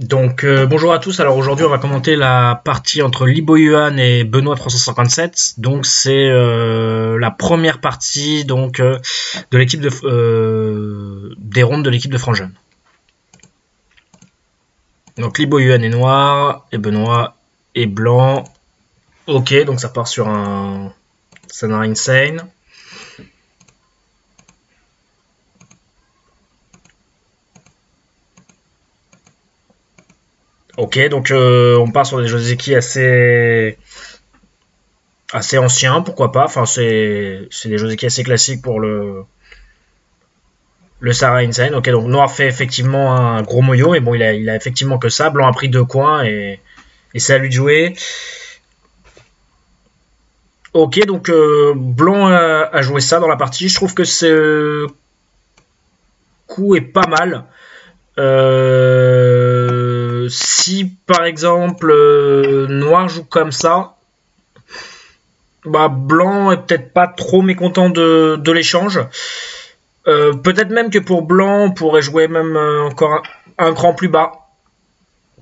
Donc bonjour à tous, alors aujourd'hui on va commenter la partie entre Lee Boyuan et Benoît 357. Donc c'est la première partie donc de l'équipe des rondes de l'équipe de Franjeune. Donc Lee Boyuan est noir et Benoît est blanc. Ok, donc ça part sur un scénario insane. Ok, donc on part sur des Joseki assez anciens, pourquoi pas. Enfin, c'est des Joseki assez classiques pour le Sahara Insane. Ok, donc noir fait effectivement un gros moyo, et bon, il a effectivement que ça. Blanc a pris 2 coins et c'est à lui de jouer. Ok, donc blanc a joué ça dans la partie. Je trouve que ce coup est pas mal. Si par exemple noir joue comme ça, bah blanc est peut-être pas trop mécontent de l'échange. Peut-être même que pour blanc, on pourrait jouer même encore un cran plus bas.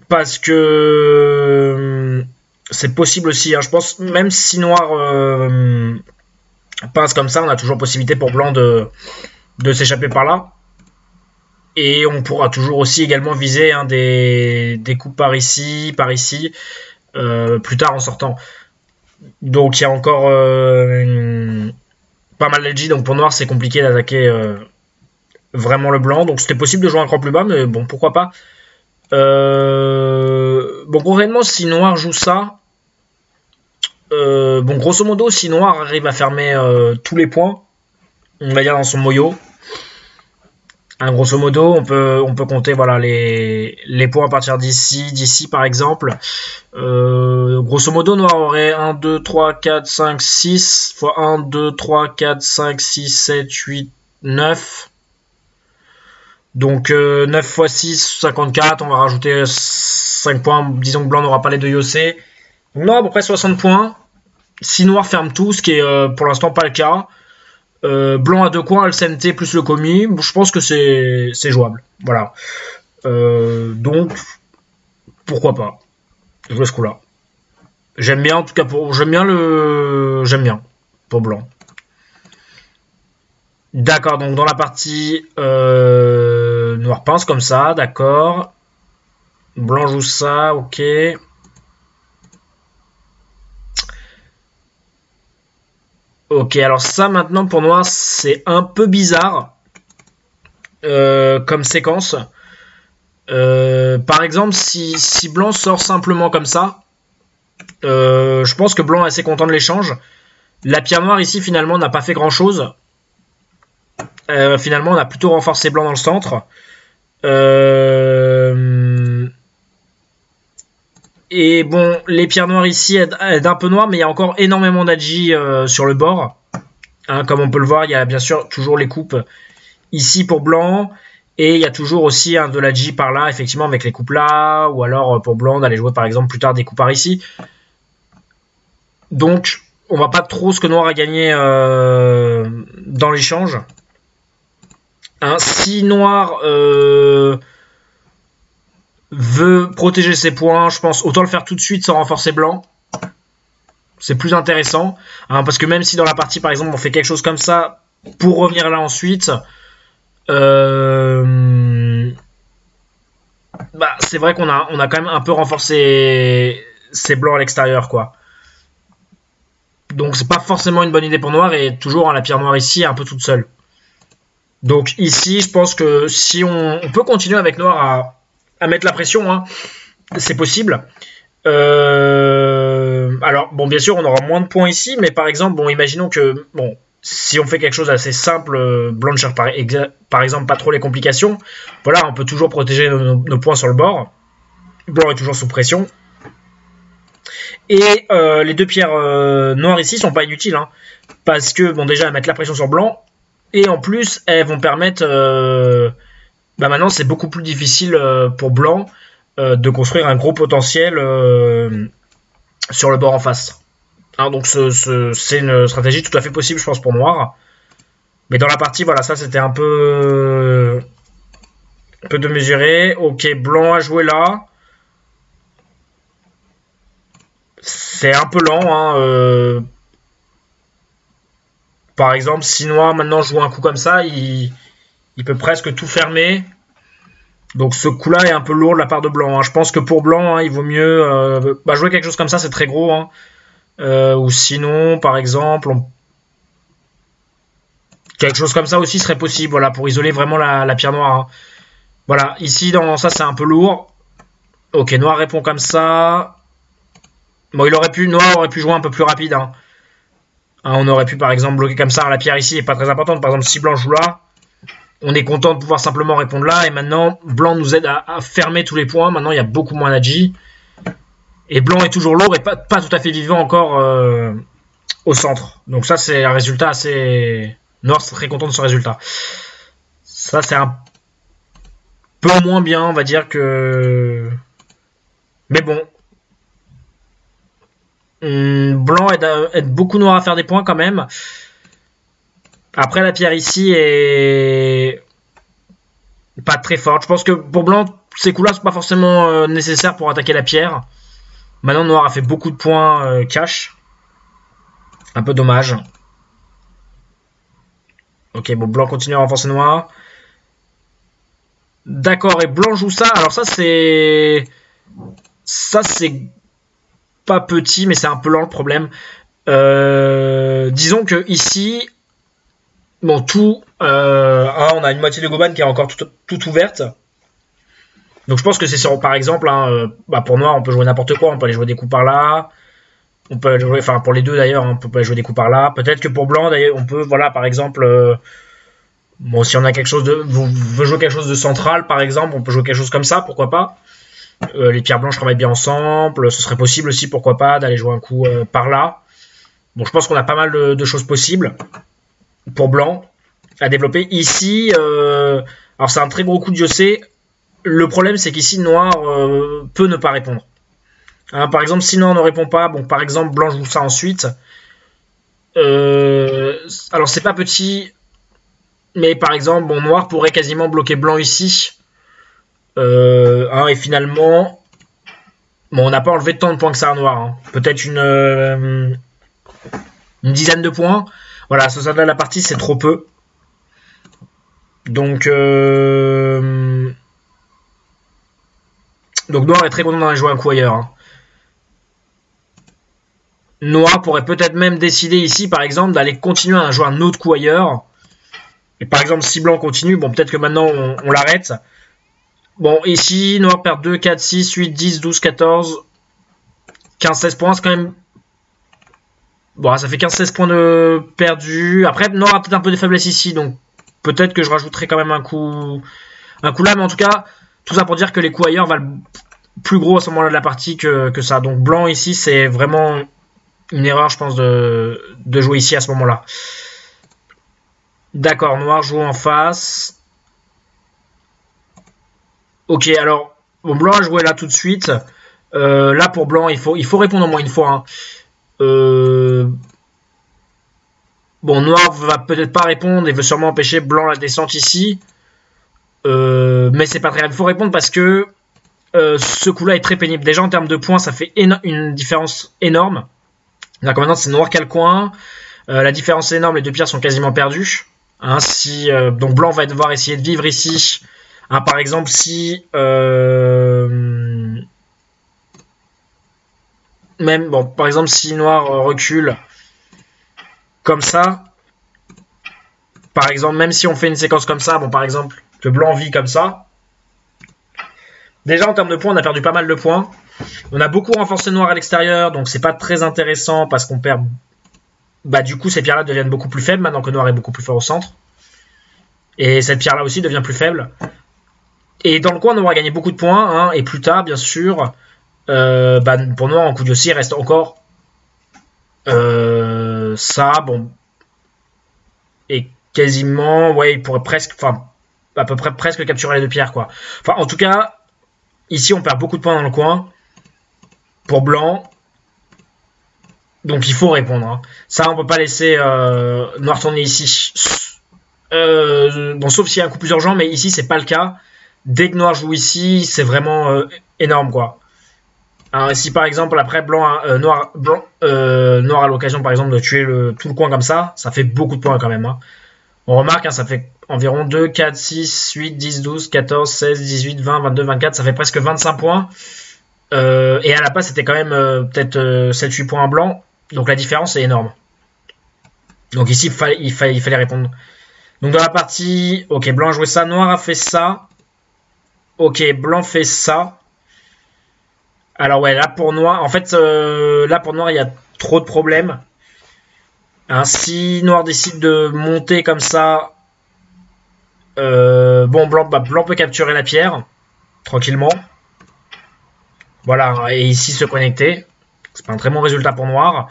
Parce que c'est possible aussi. Hein. Je pense même si noir passe comme ça, on a toujours possibilité pour blanc de s'échapper par là. Et on pourra toujours aussi également viser des coups par ici, plus tard en sortant. Donc il y a encore pas mal d'edgy, donc pour noir c'est compliqué d'attaquer vraiment le blanc. Donc c'était possible de jouer un cran plus bas, mais bon, pourquoi pas. Bon, concrètement, si noir joue ça, bon, grosso modo, si noir arrive à fermer tous les points, on va dire dans son moyo, grosso modo, on peut compter voilà les points à partir d'ici par exemple. Grosso modo, noir aurait 1, 2, 3, 4, 5, 6 fois 1, 2, 3, 4, 5, 6, 7, 8, 9. Donc 9 fois 6, 54, on va rajouter 5 points, disons que blanc n'aura pas les deux Yosei. Donc noir à peu près 60 points. Si noir ferme tout, ce qui est pour l'instant pas le cas. Blanc à 2 coins, le CNT plus le commis, je pense que c'est jouable. Voilà. Donc, pourquoi pas jouer ce coup-là. J'aime bien, en tout cas, j'aime bien pour blanc. D'accord, donc dans la partie noir pince comme ça, d'accord. Blanc joue ça, ok. Ok, alors ça maintenant pour noir c'est un peu bizarre comme séquence. Par exemple, si blanc sort simplement comme ça, je pense que blanc est assez content de l'échange. La pierre noire ici finalement n'a pas fait grand chose. Finalement on a plutôt renforcé blanc dans le centre. Et bon, les pierres noires ici aident un peu noir, mais il y a encore énormément d'Adji sur le bord. Hein, comme on peut le voir, il y a bien sûr toujours les coupes ici pour blanc. Et il y a toujours aussi de l'Adji par là, effectivement, avec les coupes là. Ou alors pour blanc, d'aller jouer par exemple plus tard des coupes par ici. Donc, on voit pas trop ce que noir a gagné dans l'échange. Hein, si noir veut protéger ses points, je pense autant le faire tout de suite sans renforcer blanc. C'est plus intéressant. Hein, parce que même si dans la partie, par exemple, on fait quelque chose comme ça pour revenir là ensuite, bah, c'est vrai qu'on a quand même un peu renforcé ces blancs à l'extérieur, quoi. Donc c'est pas forcément une bonne idée pour noir, et toujours la pierre noire ici est un peu toute seule. Donc ici, je pense que si on peut continuer avec noir à mettre la pression, hein, c'est possible. Alors, bon, bien sûr, on aura moins de points ici, mais par exemple, bon, imaginons que, bon, si on fait quelque chose d'assez simple, blanc ne cherche par exemple pas trop les complications, voilà, on peut toujours protéger nos points sur le bord. Blanc est toujours sous pression. Et les deux pierres noires ici sont pas inutiles, hein, parce que, bon, déjà, elles mettent la pression sur blanc, et en plus, elles vont permettre... bah maintenant, c'est beaucoup plus difficile pour blanc de construire un gros potentiel sur le bord en face. Hein, donc c'est une stratégie tout à fait possible, je pense, pour noir. Mais dans la partie, voilà, ça c'était un peu Un peu de mesurer. Ok, blanc à jouer là. C'est un peu lent. Hein, par exemple, si noir maintenant joue un coup comme ça, il peut presque tout fermer. Donc ce coup-là est un peu lourd de la part de blanc. Hein. Je pense que pour blanc, hein, il vaut mieux jouer quelque chose comme ça, c'est très gros. Hein. Ou sinon, par exemple, quelque chose comme ça aussi serait possible, voilà, pour isoler vraiment la pierre noire. Hein. Voilà, ici, dans ça, c'est un peu lourd. Ok, noir répond comme ça. Bon, noir aurait pu jouer un peu plus rapide. Hein. Hein, on aurait pu, par exemple, bloquer comme ça. La pierre ici n'est pas très importante. Par exemple, si blanc joue là, on est content de pouvoir simplement répondre là. Et maintenant, blanc nous aide à fermer tous les points. Maintenant, il y a beaucoup moins d'agi. Et blanc est toujours lourd et pas tout à fait vivant encore au centre. Donc ça, c'est un résultat assez... Noir, c'est très content de ce résultat. Ça, c'est un peu moins bien, on va dire que... Mais bon. Blanc aide beaucoup noir à faire des points quand même. Après, la pierre ici est pas très forte. Je pense que pour blanc, ces coups-là sont pas forcément nécessaires pour attaquer la pierre. Maintenant, noir a fait beaucoup de points cash. Un peu dommage. Ok, bon, blanc continue à renforcer noir. D'accord, et blanc joue ça. Alors ça, c'est... Ça, c'est pas petit, mais c'est un peu lent le problème. Disons que ici... Bon, tout... on a une moitié de Goban qui est encore toute ouverte. Donc je pense que c'est sur, par exemple, hein, pour noir, on peut jouer n'importe quoi. On peut aller jouer des coups par là. On peut jouer, enfin pour les deux d'ailleurs, on peut jouer des coups par là. Peut-être que pour blanc, d'ailleurs, on peut, voilà, par exemple... Bon, si on a quelque chose de, veut jouer quelque chose de central, par exemple, on peut jouer quelque chose comme ça, pourquoi pas. Les pierres blanches travaillent bien ensemble. Ce serait possible aussi, pourquoi pas, d'aller jouer un coup par là. Bon, je pense qu'on a pas mal de choses possibles pour blanc à développer. Ici, alors c'est un très gros coup de Diocé. Le problème, c'est qu'ici, noir peut ne pas répondre. Hein, par exemple, si noir ne répond pas, bon, par exemple, blanc joue ça ensuite. Alors, c'est pas petit... Mais par exemple, bon, noir pourrait quasiment bloquer blanc ici. Et finalement, bon, on n'a pas enlevé tant de points que ça à noir. Hein. Peut-être une dizaine de points. Voilà, ce stade-là de la partie, c'est trop peu. Donc noir est très content d'aller jouer un coup ailleurs. Hein. Noir pourrait peut-être même décider ici, par exemple, d'aller continuer à jouer un autre coup ailleurs. Et par exemple, si blanc continue, bon, peut-être que maintenant on l'arrête. Bon, ici, noir perd 2, 4, 6, 8, 10, 12, 14, 15, 16 points. C'est quand même... Bon, ça fait 15-16 points de perdu. Après, noir a peut-être un peu de faiblesse ici, donc peut-être que je rajouterai quand même un coup là. Mais en tout cas, tout ça pour dire que les coups ailleurs valent plus gros à ce moment-là de la partie que ça. Donc blanc ici, c'est vraiment une erreur, je pense, de jouer ici à ce moment-là. D'accord, noir joue en face. Ok, alors, bon, blanc a joué là tout de suite. Là, pour blanc, il faut répondre au moins une fois. Hein. Bon, noir va peut-être pas répondre et veut sûrement empêcher blanc la descente ici. Mais c'est pas très grave. Il faut répondre parce que ce coup-là est très pénible. Déjà, en termes de points, ça fait une différence énorme. D'accord, maintenant, c'est noir qui a le coin. La différence est énorme. Les deux pierres sont quasiment perdues. Hein, donc blanc va devoir essayer de vivre ici. Hein, par exemple, si même bon, par exemple, si noir recule comme ça, par exemple, même si on fait une séquence comme ça, bon, par exemple, que blanc vit comme ça. Déjà en termes de points, on a perdu pas mal de points. On a beaucoup renforcé noir à l'extérieur, donc c'est pas très intéressant parce qu'on perd. Bah du coup, ces pierres-là deviennent beaucoup plus faibles maintenant que noir est beaucoup plus fort au centre. Et cette pierre-là aussi devient plus faible. Et dans le coin, on aura gagné beaucoup de points. Hein, et plus tard, bien sûr, pour noir, en coup de aussi, il reste encore ça. Bon. Et quasiment, ouais, il pourrait presque, enfin, à peu près presque capturer les deux pierres, quoi. Enfin, en tout cas, ici, on perd beaucoup de points dans le coin. Pour blanc. Donc, il faut répondre. Hein. Ça, on peut pas laisser noir tourner ici. Bon, sauf s'il y a un coup plus urgent, mais ici, c'est pas le cas. dès que noir joue ici, c'est vraiment énorme, quoi. Alors, si par exemple, après, noir a l'occasion, par exemple, de tuer tout le coin comme ça fait beaucoup de points quand même. Hein. On remarque, hein, ça fait environ 2, 4, 6, 8, 10, 12, 14, 16, 18, 20, 22, 24, ça fait presque 25 points. Et à la base, c'était quand même peut-être 7-8 points en blanc. Donc la différence est énorme. Donc ici, il fallait répondre. Donc dans la partie, ok, blanc a joué ça, noir a fait ça. Ok, blanc fait ça. Alors ouais, là pour noir, en fait, là pour noir, il y a trop de problèmes. Hein, si noir décide de monter comme ça, bon, blanc peut capturer la pierre, tranquillement. Voilà, et ici se connecter. C'est pas un très bon résultat pour noir.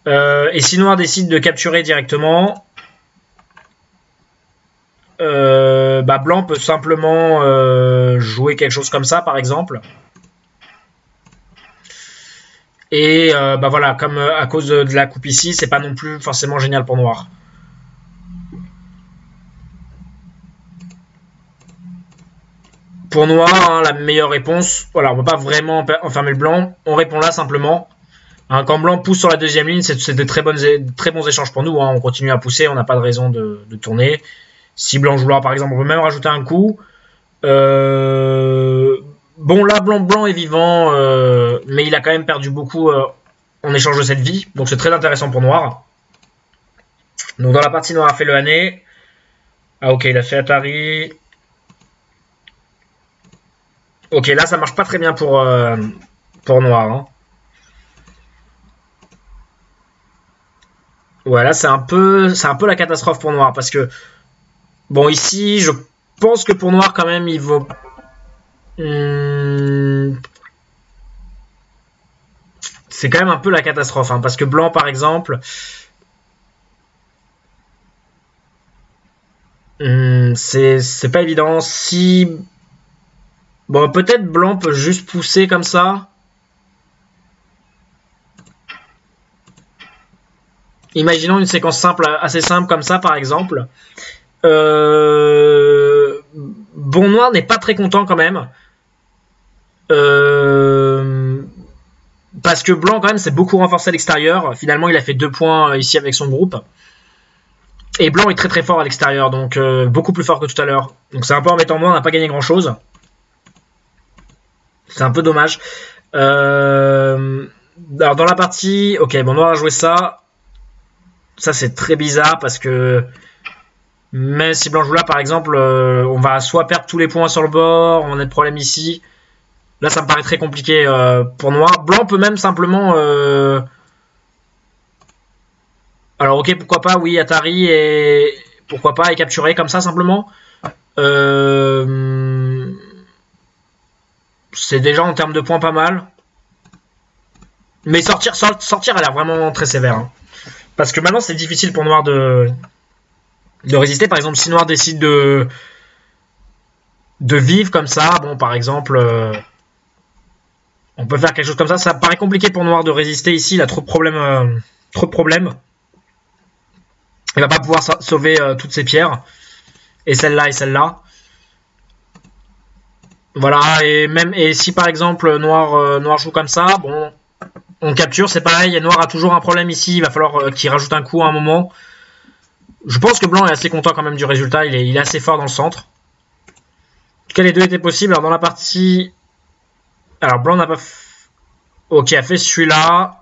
Et si noir décide de capturer directement, blanc peut simplement jouer quelque chose comme ça, par exemple. Et voilà, comme à cause de la coupe ici, c'est pas non plus forcément génial pour noir. Pour noir, hein, la meilleure réponse, voilà, on ne peut pas vraiment enfermer le blanc. On répond là simplement. Hein, quand blanc pousse sur la deuxième ligne, c'est de très bons échanges pour nous. Hein, on continue à pousser, on n'a pas de raison de tourner. Si blanc joue là, par exemple, on peut même rajouter un coup. Bon, là, blanc est vivant, mais il a quand même perdu beaucoup en échange de cette vie. Donc c'est très intéressant pour noir. Donc dans la partie, noir a fait le Hané. Ah ok, il a fait Atari. Ok, là ça marche pas très bien pour noir. Hein. Voilà, c'est un peu la catastrophe pour noir parce que bon ici, je pense que pour noir quand même il vaut. C'est quand même un peu la catastrophe hein, parce que blanc par exemple. C'est pas évident. Si bon, peut-être blanc peut juste pousser comme ça. Imaginons une séquence simple, assez simple comme ça, par exemple. Bon, noir n'est pas très content quand même. Parce que blanc, quand même, s'est beaucoup renforcé à l'extérieur. Finalement, il a fait 2 points ici avec son groupe. Et blanc est très très fort à l'extérieur, donc beaucoup plus fort que tout à l'heure. Donc c'est un peu embêtant, moi, on n'a pas gagné grand-chose. C'est un peu dommage. Alors dans la partie, ok, bon, noir a joué ça. Ça c'est très bizarre parce que même si blanc joue là, par exemple, on va soit perdre tous les points sur le bord, on a des problèmes ici. Là, ça me paraît très compliqué pour noir. Blanc peut même simplement. Alors ok, pourquoi pas, oui, Atari et pourquoi pas et capturer comme ça simplement. C'est déjà en termes de points pas mal. Mais sortir a l'air vraiment très sévère. Hein. Parce que maintenant c'est difficile pour noir de résister. Par exemple, si noir décide de vivre comme ça, bon par exemple, on peut faire quelque chose comme ça. Ça paraît compliqué pour noir de résister ici, il a trop de problèmes. Il va pas pouvoir sauver toutes ses pierres. Et celle-là et celle-là. Voilà, et si par exemple noir joue comme ça, bon, on capture, c'est pareil, et noir a toujours un problème ici, il va falloir qu'il rajoute un coup à un moment. Je pense que blanc est assez content quand même du résultat, il est assez fort dans le centre. En tout cas, les deux étaient possibles. Alors dans la partie... Alors blanc n'a pas... Ok, a fait celui-là.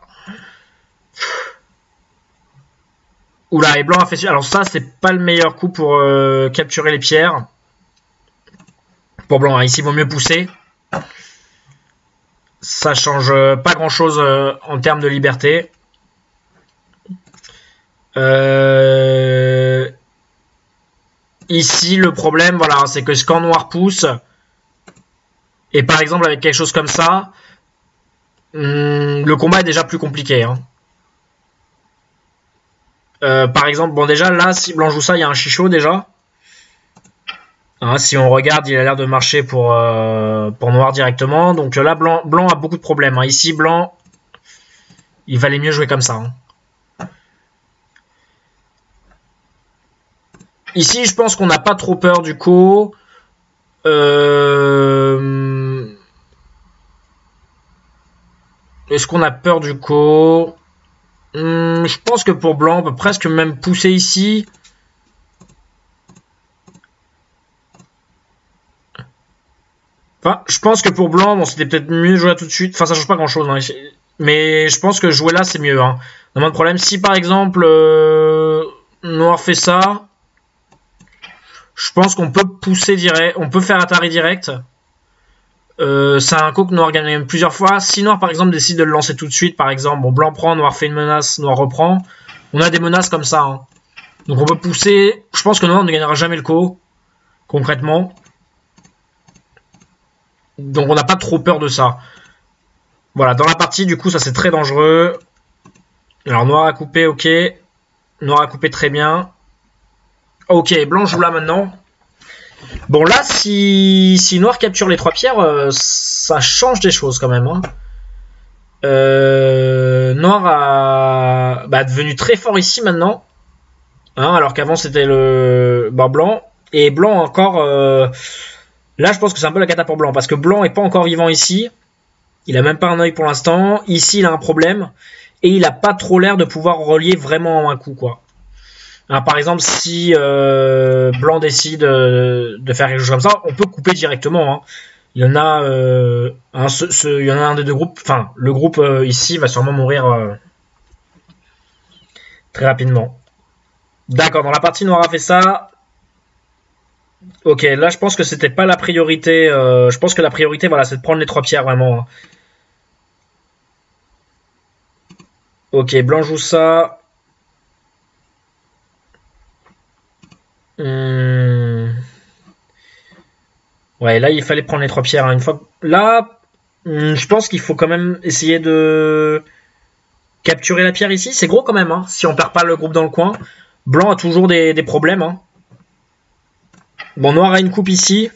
Oula, et blanc a fait celui-là. Alors ça, c'est pas le meilleur coup pour capturer les pierres. Pour blanc, hein. Ici, il vaut mieux pousser. Ça change pas grand-chose en termes de liberté. Ici, le problème, voilà, c'est que quand noir pousse, et par exemple avec quelque chose comme ça, le combat est déjà plus compliqué. Hein. Par exemple, bon déjà là, si blanc joue ça, il y a un chichot déjà. Hein, si on regarde, il a l'air de marcher pour noir directement. Donc là, blanc a beaucoup de problèmes. Hein. Ici, blanc, il valait mieux jouer comme ça. Hein. Ici, je pense qu'on n'a pas trop peur du coup. Est-ce qu'on a peur du co? Je pense que pour blanc, on peut presque même pousser ici. Enfin, je pense que pour blanc, bon, c'était peut-être mieux de jouer là tout de suite. Enfin, ça change pas grand-chose, hein. Mais je pense que jouer là, c'est mieux. Hein. On a moins de problème. Si par exemple, noir fait ça, je pense qu'on peut pousser direct. On peut faire Atari direct. C'est un coup que noir gagne même plusieurs fois. Si noir par exemple décide de le lancer tout de suite, par exemple, bon, blanc prend, noir fait une menace, noir reprend. On a des menaces comme ça. Hein. Donc on peut pousser. Je pense que noir ne gagnera jamais le co, concrètement. Donc on n'a pas trop peur de ça. Voilà, dans la partie, du coup, ça c'est très dangereux. Alors noir a coupé, ok. Noir a coupé très bien. Ok, blanc joue là maintenant. Bon là, si noir capture les 3 pierres, ça change des choses quand même. Hein. Noir a devenu très fort ici maintenant. Hein, alors qu'avant c'était le blanc. Et blanc encore... Là je pense que c'est un peu la cata pour blanc. Parce que blanc est pas encore vivant ici. Il a même pas un œil pour l'instant. Ici il a un problème. Et il a pas trop l'air de pouvoir relier vraiment un coup quoi. Alors, par exemple, si blanc décide de faire quelque chose comme ça, on peut couper directement. Hein. Il y en a il y en a un des deux groupes. Enfin, le groupe ici va sûrement mourir très rapidement. D'accord, dans la partie noire a fait ça. Ok, là je pense que c'était pas la priorité. Je pense que la priorité, voilà, c'est de prendre les 3 pierres vraiment. Hein. Ok, blanc joue ça. Ouais, là il fallait prendre les 3 pierres. Hein. Une fois là, je pense qu'il faut quand même essayer de capturer la pierre ici. C'est gros quand même. Hein. Si on perd pas le groupe dans le coin, blanc a toujours des problèmes. Hein. Bon, noir a une coupe ici.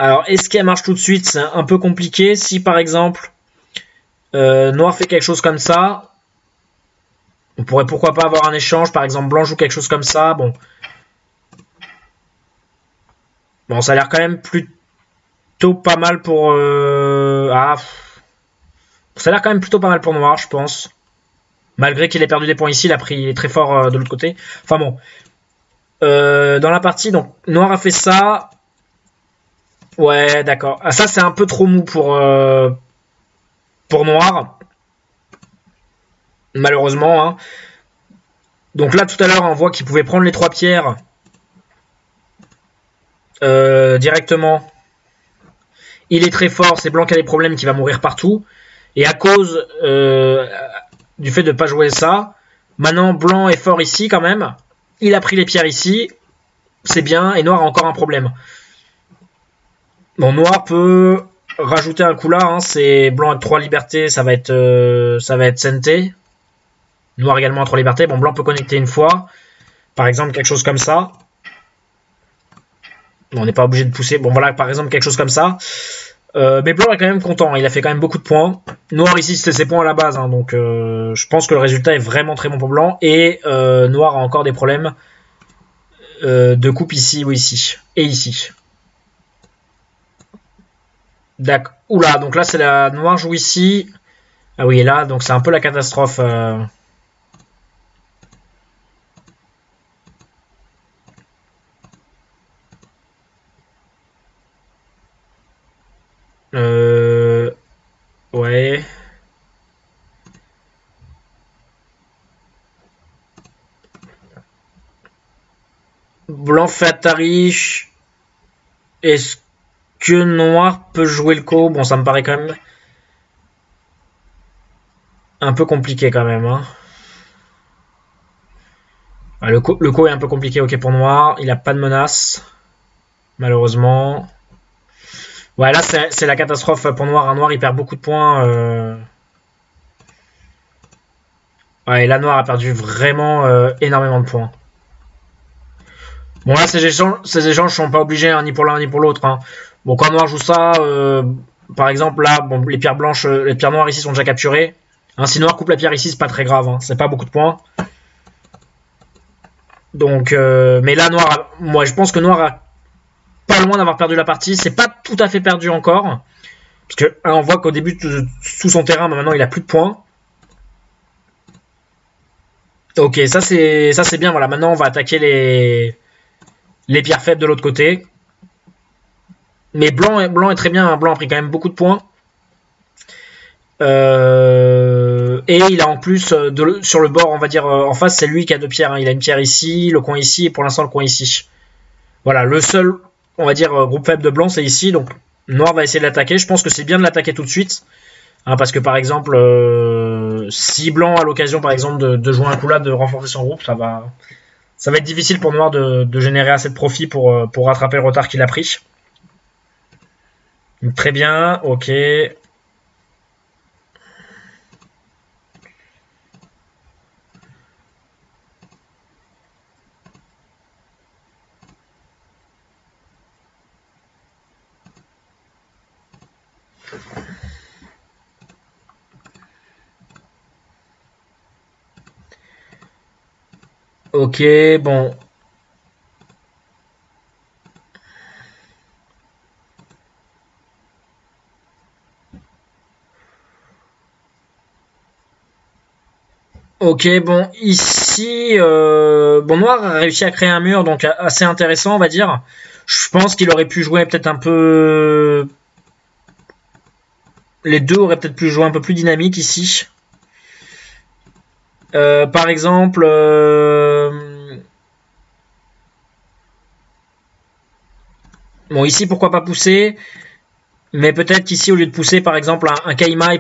Alors, est-ce qu'elle marche tout de suite? C'est un peu compliqué. Si par exemple noir fait quelque chose comme ça, on pourrait pourquoi pas avoir un échange. Par exemple, blanc joue quelque chose comme ça. Bon, ça a l'air quand même plutôt pas mal pour... ça a l'air quand même plutôt pas mal pour noir, je pense. Malgré qu'il ait perdu des points ici, il est très fort de l'autre côté. Enfin bon. Dans la partie, donc noir a fait ça. Ouais, d'accord. Ah, ça, c'est un peu trop mou pour noir. Malheureusement. Hein. Donc là, tout à l'heure, on voit qu'il pouvait prendre les 3 pierres directement. Il est très fort. C'est blanc qui a des problèmes, qui va mourir partout. Et à cause du fait de ne pas jouer ça, maintenant, blanc est fort ici quand même. Il a pris les pierres ici. C'est bien. Et noir a encore un problème. Bon, noir peut rajouter un coup là. Hein, c'est blanc avec 3 libertés. Ça va être Senté. Noir également à 3 libertés. Bon, blanc peut connecter une fois. Par exemple, quelque chose comme ça. Bon, on n'est pas obligé de pousser. Bon, voilà, par exemple, quelque chose comme ça. Mais blanc est quand même content. Il a fait quand même beaucoup de points. Noir ici, c'était ses points à la base. Hein, donc, je pense que le résultat est vraiment très bon pour blanc. Et noir a encore des problèmes de coupe ici ou ici. Et ici. D'accord. Oula, donc là, c'est la noir joue ici. Ah oui, et là, donc c'est un peu la catastrophe. Ouais. Blanc fait Atari. Est-ce que noir peut jouer le co? Bon, ça me paraît quand même un peu compliqué quand même. Hein. Ah, le co est un peu compliqué, ok, pour noir. Il a pas de menace, malheureusement. Ouais, là, c'est la catastrophe pour noir. Un noir, il perd beaucoup de points. Ouais, et là, noir a perdu vraiment énormément de points. Bon, là, ces échanges sont pas obligés, hein, ni pour l'un ni pour l'autre. Hein. Bon, quand noir joue ça, par exemple, là, bon, les pierres blanches, les pierres noires ici sont déjà capturées. Hein, si noir coupe la pierre ici, c'est pas très grave. Hein, c'est pas beaucoup de points. Donc, mais là, moi je pense que Noir a pas loin d'avoir perdu la partie. C'est pas tout à fait perdu encore. Parce que on voit qu'au début, sous son terrain, maintenant il a plus de points. Ok, ça c'est bien. Voilà, maintenant on va attaquer les pierres faibles de l'autre côté. Mais blanc est très bien. Blanc a pris quand même beaucoup de points. Et il a en plus sur le bord, on va dire en face, c'est lui qui a deux pierres. Hein. Il a une pierre ici, le coin ici et pour l'instant le coin ici. Voilà, le seul, on va dire, groupe faible de blanc, c'est ici. Donc Noir va essayer de l'attaquer. Je pense que c'est bien de l'attaquer tout de suite. Hein, parce que par exemple, si blanc a l'occasion par exemple de jouer un coup là, de renforcer son groupe, ça va être difficile pour Noir de générer assez de profit pour rattraper le retard qu'il a pris. Très bien, ok. Ok, bon. Ok, bon, ici, bon, Noir a réussi à créer un mur, donc assez intéressant, on va dire. Je pense qu'il aurait pu jouer peut-être un peu... Les deux auraient peut-être pu jouer un peu plus dynamique ici. Par exemple... Bon, ici, pourquoi pas pousser? Mais peut-être qu'ici, au lieu de pousser, par exemple, un Kaima est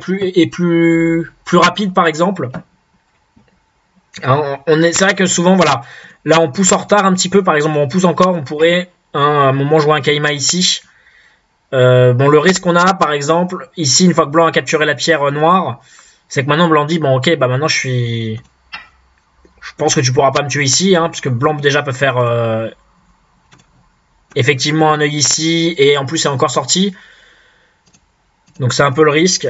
plus rapide, par exemple. C'est vrai que souvent, voilà, là, on pousse en retard un petit peu. Par exemple, on pousse encore, on pourrait à un moment jouer un Kaima ici. Bon, le risque qu'on a, par exemple, ici, une fois que blanc a capturé la pierre noire, c'est que maintenant, blanc dit, bon, ok, bah maintenant, je pense que tu pourras pas me tuer ici, hein, parce que blanc déjà peut faire effectivement un œil ici, et en plus, c'est encore sorti. Donc, c'est un peu le risque.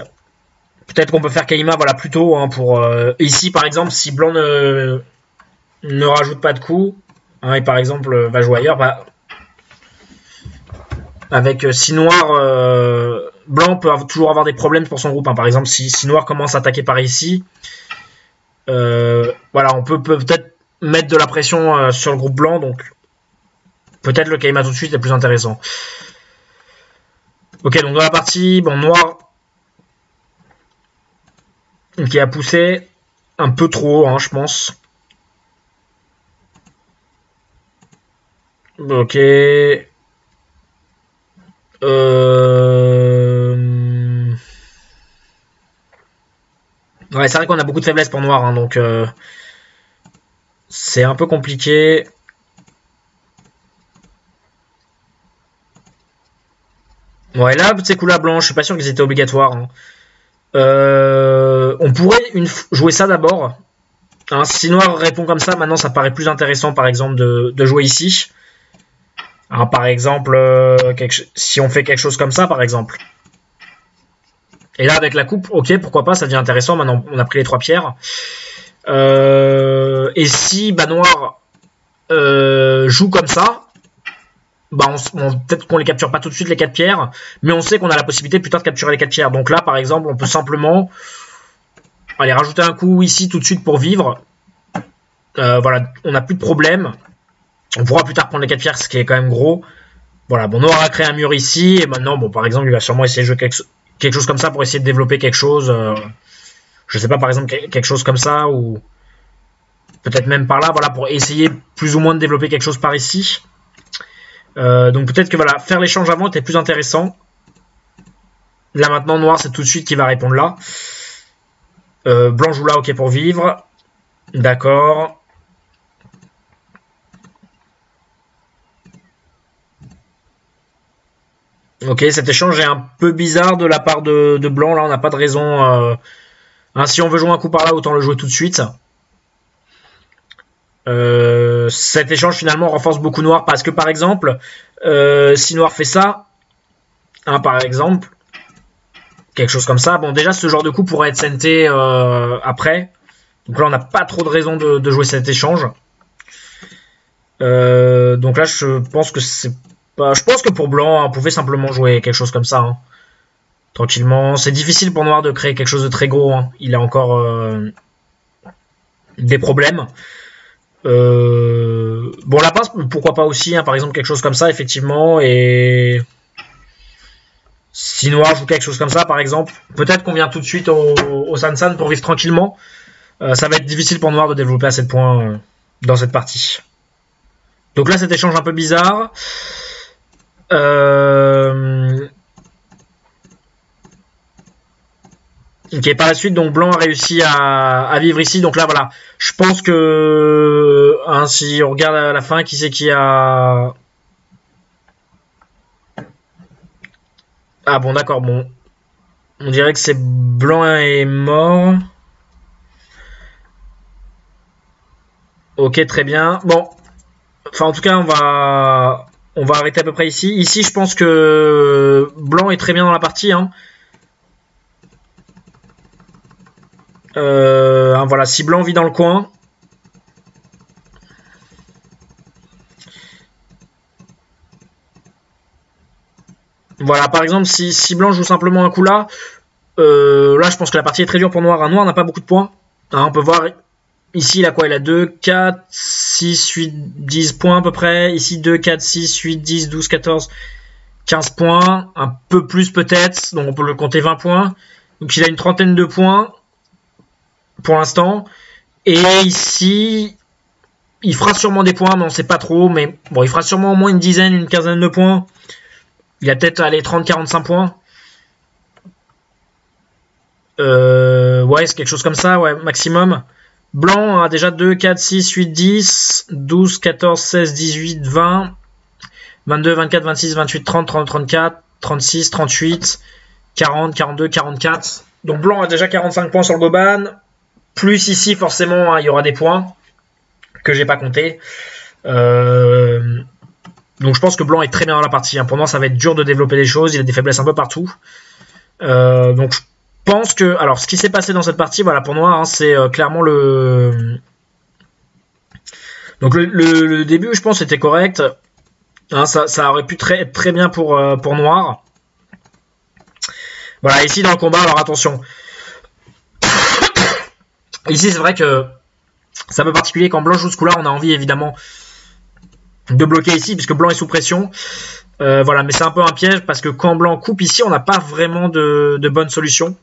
Peut-être qu'on peut faire Kaima, voilà, plus tôt, hein, pour... ici, par exemple, si blanc ne rajoute pas de coups, hein, et par exemple, va jouer ailleurs, bah... Avec si noir, blanc peut toujours avoir des problèmes pour son groupe. Hein. Par exemple, si noir commence à attaquer par ici, voilà, on peut peut-être mettre de la pression sur le groupe blanc. Donc, peut-être le Kaima tout de suite est plus intéressant. Ok, donc dans la partie, bon, noir qui a poussé un peu trop haut, hein, je pense. Ok. Ouais, c'est vrai qu'on a beaucoup de faiblesses pour noir, hein, donc c'est un peu compliqué. Ouais, là, ces coups-là blancs, je suis pas sûr qu'ils étaient obligatoires. Hein. On pourrait jouer ça d'abord. Hein, si noir répond comme ça, maintenant ça paraît plus intéressant, par exemple, de jouer ici. Hein, par exemple, si on fait quelque chose comme ça, par exemple. Et là, avec la coupe, ok, pourquoi pas, ça devient intéressant. Maintenant, on a pris les 3 pierres. Et si noir joue comme ça, bah peut-être qu'on les capture pas tout de suite les 4 pierres, mais on sait qu'on a la possibilité plus tard de capturer les 4 pierres. Donc là, par exemple, on peut simplement aller rajouter un coup ici tout de suite pour vivre. Voilà, on n'a plus de problème. On pourra plus tard prendre les 4 pierres, ce qui est quand même gros. Voilà, bon, Noir a créé un mur ici, et maintenant, bon, par exemple, il va sûrement essayer de jouer quelque chose comme ça pour essayer de développer quelque chose. Je sais pas, par exemple, quelque chose comme ça, ou peut-être même par là, voilà, pour essayer plus ou moins de développer quelque chose par ici. Donc peut-être que voilà, faire l'échange avant était plus intéressant. Là maintenant, Noir, c'est tout de suite qui va répondre là. Blanc joue là, ok pour vivre. D'accord. Ok, cet échange est un peu bizarre de la part de Blanc. Là, on n'a pas de raison. Hein, si on veut jouer un coup par là, autant le jouer tout de suite. Cet échange finalement renforce beaucoup Noir parce que par exemple, si Noir fait ça, hein, par exemple, quelque chose comme ça, bon déjà ce genre de coup pourrait être senté après. Donc là on n'a pas trop de raison de jouer cet échange. Donc là, je pense que c'est pas... Je pense que pour blanc, on pouvait simplement jouer quelque chose comme ça. Hein. Tranquillement. C'est difficile pour noir de créer quelque chose de très gros. Hein. Il a encore des problèmes. Bon, la pince, pourquoi pas aussi. Hein, par exemple, quelque chose comme ça, effectivement. Et... Si noir joue quelque chose comme ça, par exemple, peut-être qu'on vient tout de suite au San-San pour vivre tranquillement. Ça va être difficile pour noir de développer assez de points dans cette partie. Donc là, cet échange un peu bizarre. Ok, par la suite, donc blanc a réussi à vivre ici. Donc là, voilà. Je pense que hein, si on regarde à la fin, qui c'est qui a... Ah bon, d'accord, bon. On dirait que c'est blanc est mort. Ok, très bien. Bon. Enfin, en tout cas, on va arrêter à peu près ici. Ici, je pense que blanc est très bien dans la partie. Hein. Voilà, si blanc vit dans le coin. Voilà, par exemple, si blanc joue simplement un coup là, là, je pense que la partie est très dure pour noir. Un noir n'a pas beaucoup de points. Hein, on peut voir ici, il a quoi? Il a 2, 4, 6, 8, 10 points à peu près. Ici, 2, 4, 6, 8, 10, 12, 14, 15 points. Un peu plus peut-être. Donc, on peut le compter 20 points. Donc, il a une trentaine de points pour l'instant. Et ici, il fera sûrement des points, mais on ne sait pas trop. Mais bon, il fera sûrement au moins une dizaine, une quinzaine de points. Il a peut-être allé 30-45 points. Ouais, c'est quelque chose comme ça, ouais, maximum. Blanc a déjà 2, 4, 6, 8, 10, 12, 14, 16, 18, 20, 22, 24, 26, 28, 30, 30, 34, 36, 38, 40, 42, 44. Donc blanc a déjà 45 points sur le Goban. Plus ici, forcément, hein, il y aura des points que j'ai pas compté. Donc je pense que blanc est très bien dans la partie. Hein. Pour moi, ça va être dur de développer des choses. Il a des faiblesses un peu partout. Donc je pense que... Alors, ce qui s'est passé dans cette partie, voilà, pour noir, hein, c'est clairement le... Donc le début, je pense, était correct. Hein, ça aurait pu être très bien pour noir. Voilà, ici dans le combat, alors attention. Ici, c'est vrai que c'est un peu particulier. Quand blanc joue ce coup-là, on a envie, évidemment, de bloquer ici, puisque blanc est sous pression. Voilà, mais c'est un peu un piège, parce que quand blanc coupe ici, on n'a pas vraiment de bonne solution.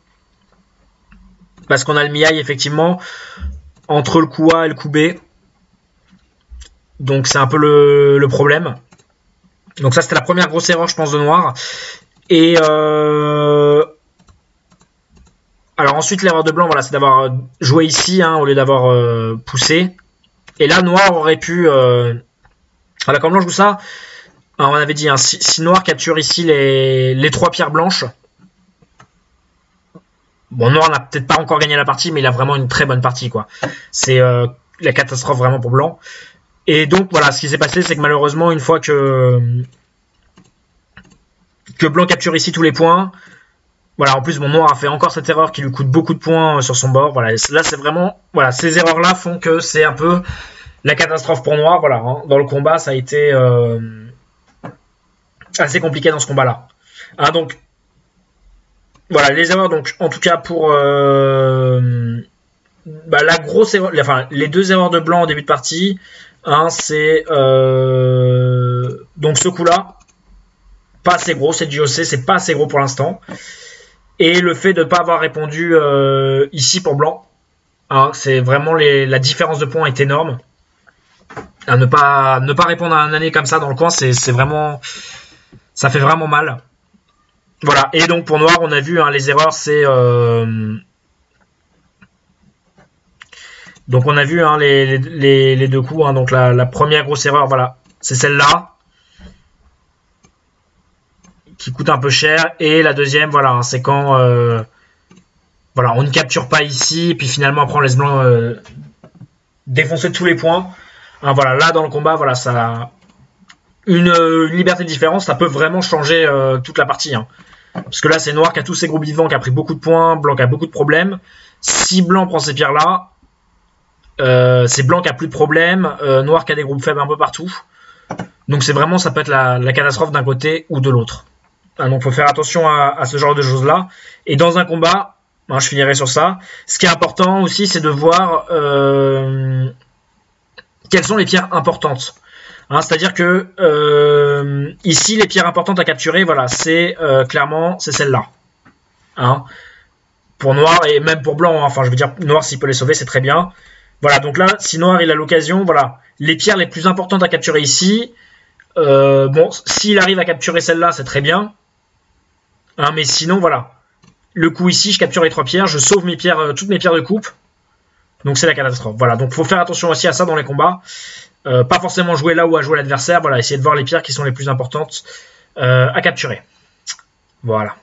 Parce qu'on a le miaille, effectivement, entre le coup A et le coup B. Donc c'est un peu le problème. Donc ça, c'était la première grosse erreur, je pense, de noir. Et alors ensuite, l'erreur de blanc, voilà, c'est d'avoir joué ici, hein, au lieu d'avoir poussé. Et là, noir aurait pu... Voilà, quand blanc joue ça, hein, on avait dit, hein, si noir capture ici les 3 pierres blanches, bon, noir n'a peut-être pas encore gagné la partie, mais il a vraiment une très bonne partie, quoi. C'est la catastrophe vraiment pour blanc. Et donc, voilà, ce qui s'est passé, c'est que malheureusement, une fois que blanc capture ici tous les points, voilà, en plus, mon noir a fait encore cette erreur qui lui coûte beaucoup de points sur son bord. Voilà, là, c'est vraiment... Voilà, ces erreurs-là font que c'est un peu la catastrophe pour noir. Voilà, hein, dans le combat, ça a été assez compliqué dans ce combat-là. Hein, donc, voilà, les erreurs, donc, en tout cas, pour la grosse erreur... Enfin, les 2 erreurs de blanc en début de partie, hein, c'est... donc, ce coup-là, pas assez gros, c'est du OC, c'est pas assez gros pour l'instant. Et le fait de ne pas avoir répondu ici pour blanc, hein, c'est vraiment la différence de points est énorme. À ne pas répondre à un année comme ça dans le coin, c'est vraiment, ça fait vraiment mal. Voilà. Et donc pour noir, on a vu, hein, les erreurs, c'est donc on a vu, hein, les 2 coups. Hein, donc la première grosse erreur, voilà, c'est celle-là, qui coûte un peu cher, et la deuxième, voilà, hein, c'est quand voilà, on ne capture pas ici, et puis finalement après on laisse blanc défoncer tous les points. Hein, voilà, là dans le combat, voilà, ça a une liberté de différence, ça peut vraiment changer toute la partie. Hein. Parce que là c'est noir qui a tous ses groupes vivants, qui a pris beaucoup de points, blanc qui a beaucoup de problèmes. Si blanc prend ces pierres là, c'est blanc qui a plus de problème, noir qui a des groupes faibles un peu partout. Donc c'est vraiment, ça peut être la catastrophe d'un côté ou de l'autre. Hein, donc faut faire attention à ce genre de choses-là. Et dans un combat, hein, je finirai sur ça, ce qui est important aussi, c'est de voir quelles sont les pierres importantes. Hein, c'est-à-dire que ici, les pierres importantes à capturer, voilà, c'est clairement, c'est celle-là. Hein, pour noir et même pour blanc, hein, enfin je veux dire, noir s'il peut les sauver, c'est très bien. Voilà, donc là, si noir il a l'occasion, voilà, les pierres les plus importantes à capturer ici, bon, s'il arrive à capturer celle-là, c'est très bien. Hein, mais sinon, voilà, le coup ici, je capture les 3 pierres, je sauve mes pierres, toutes mes pierres de coupe. Donc c'est la catastrophe. Voilà, donc faut faire attention aussi à ça dans les combats. Pas forcément jouer là où a joué l'adversaire, voilà, essayer de voir les pierres qui sont les plus importantes à capturer. Voilà.